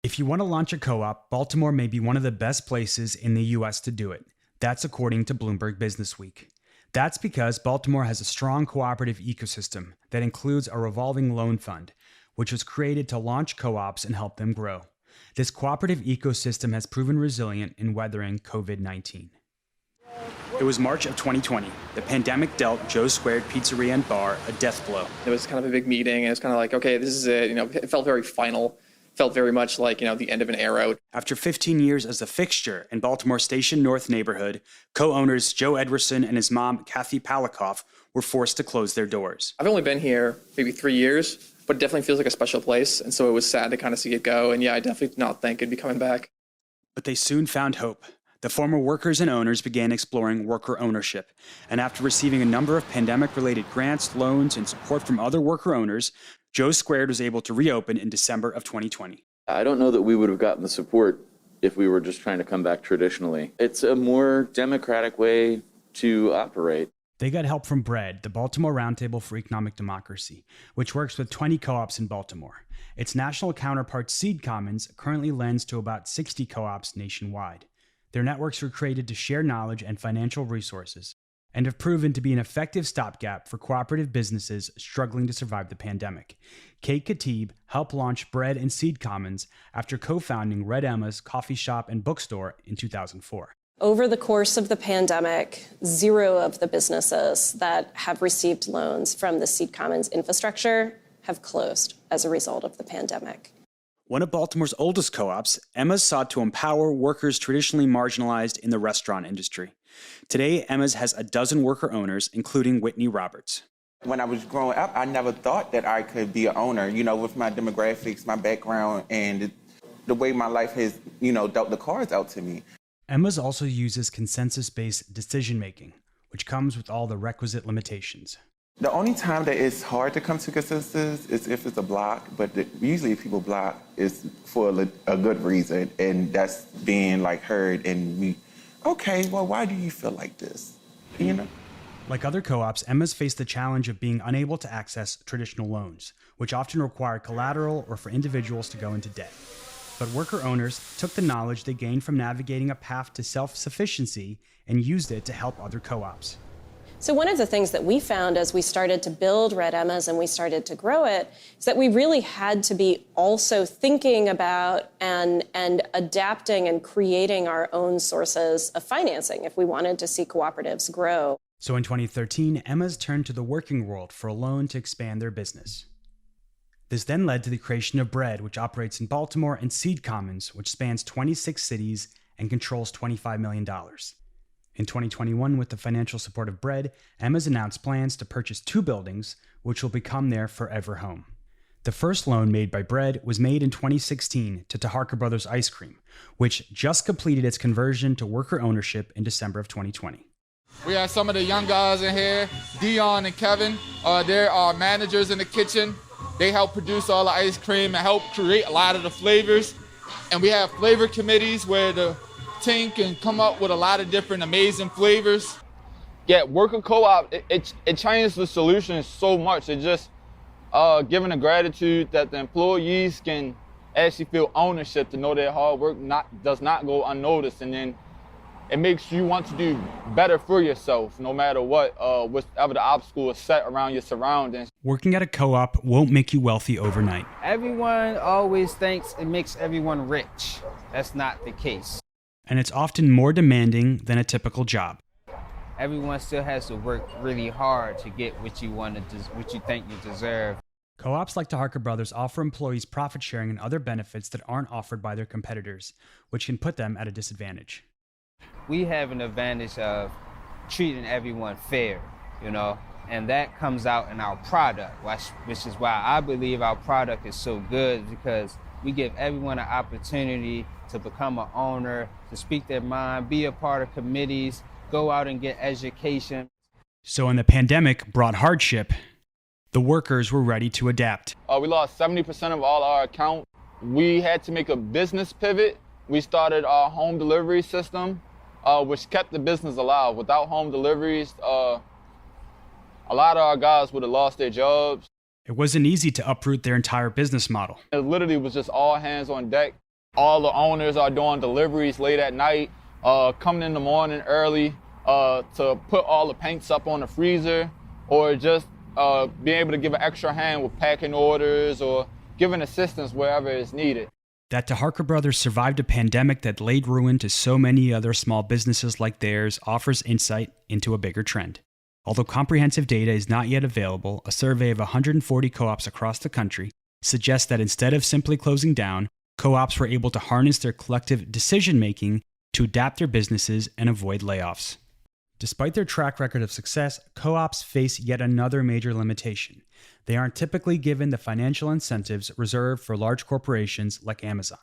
If you want to launch a co-op, Baltimore may be one of the best places in the U.S. to do it. That's according to Bloomberg Businessweek. That's because Baltimore has a strong cooperative ecosystem that includes a revolving loan fund, which was created to launch co-ops and help them grow. This cooperative ecosystem has proven resilient in weathering COVID-19. It was March of 2020. The pandemic dealt Joe Squared Pizzeria and Bar a death blow. It was kind of a big meeting. It was kind of like, okay, this is it. It felt very final. Felt very much like, the end of an era. After 15 years as a fixture in Baltimore's Station North neighborhood, co-owners Joe Edwardson and his mom, Kathy Palikoff, were forced to close their doors. I've only been here maybe 3 years, but it definitely feels like a special place. And so it was sad to kind of see it go. And yeah, I definitely did not think it'd be coming back. But they soon found hope. The former workers and owners began exploring worker ownership. And after receiving a number of pandemic-related grants, loans, and support from other worker owners, Joe Squared was able to reopen in December of 2020. I don't know that we would have gotten the support if we were just trying to come back traditionally. It's a more democratic way to operate. They got help from BREAD, the Baltimore Roundtable for Economic Democracy, which works with 20 co-ops in Baltimore. Its national counterpart, Seed Commons, currently lends to about 60 co-ops nationwide. Their networks were created to share knowledge and financial resources, and have proven to be an effective stopgap for cooperative businesses struggling to survive the pandemic. Kate Khatib helped launch BREAD and Seed Commons after co-founding Red Emma's coffee shop and bookstore in 2004. Over the course of the pandemic, 0 of the businesses that have received loans from the Seed Commons infrastructure have closed as a result of the pandemic. One of Baltimore's oldest co-ops, Emma's sought to empower workers traditionally marginalized in the restaurant industry. Today, Emma's has a dozen worker owners, including Whitney Roberts. When I was growing up, I never thought that I could be an owner, with my demographics, my background, and the way my life has, dealt the cards out to me. Emma's also uses consensus-based decision-making, which comes with all the requisite limitations. The only time that it's hard to come to consensus is if it's a block, but usually if people block, it's for a good reason, and that's being heard and we, okay, well, why do you feel like this? Like other co-ops, Emma's faced the challenge of being unable to access traditional loans, which often require collateral or for individuals to go into debt. But worker owners took the knowledge they gained from navigating a path to self-sufficiency and used it to help other co-ops. So one of the things that we found as we started to build Red Emma's and we started to grow it is that we really had to be also thinking about and adapting and creating our own sources of financing if we wanted to see cooperatives grow. So in 2013, Emma's turned to the working world for a loan to expand their business. This then led to the creation of BREAD, which operates in Baltimore, and Seed Commons, which spans 26 cities and controls $25 million. In 2021, with the financial support of BREAD, Emma's announced plans to purchase 2 buildings, which will become their forever home. The first loan made by BREAD was made in 2016 to Harker Brothers Ice Cream, which just completed its conversion to worker ownership in December of 2020. We have some of the young guys in here, Dion and Kevin. They're our managers in the kitchen. They help produce all the ice cream and help create a lot of the flavors. And we have flavor committees where the team can come up with a lot of different amazing flavors. Yeah, worker co-op, it changes the solution so much. It just giving the gratitude that the employees can actually feel ownership to know their hard work does not go unnoticed, and then it makes you want to do better for yourself, no matter whatever the obstacle is set around your surroundings. Working at a co-op won't make you wealthy overnight. Everyone always thinks it makes everyone rich. That's not the case. And it's often more demanding than a typical job. Everyone still has to work really hard to get what you think you deserve. Co-ops like the Harker Brothers offer employees profit sharing and other benefits that aren't offered by their competitors, which can put them at a disadvantage. We have an advantage of treating everyone fair, and that comes out in our product, which is why I believe our product is so good, because we give everyone an opportunity to become an owner, to speak their mind, be a part of committees, go out and get education. So when the pandemic brought hardship, the workers were ready to adapt. We lost 70% of all our accounts. We had to make a business pivot. We started our home delivery system, which kept the business alive. Without home deliveries, a lot of our guys would have lost their jobs. It wasn't easy to uproot their entire business model. It literally was just all hands on deck. All the owners are doing deliveries late at night, coming in the morning early to put all the paints up on the freezer, or just being able to give an extra hand with packing orders or giving assistance wherever it's needed. That the Harker Brothers survived a pandemic that laid ruin to so many other small businesses like theirs offers insight into a bigger trend. Although comprehensive data is not yet available, a survey of 140 co-ops across the country suggests that instead of simply closing down, co-ops were able to harness their collective decision-making to adapt their businesses and avoid layoffs. Despite their track record of success, co-ops face yet another major limitation. They aren't typically given the financial incentives reserved for large corporations like Amazon.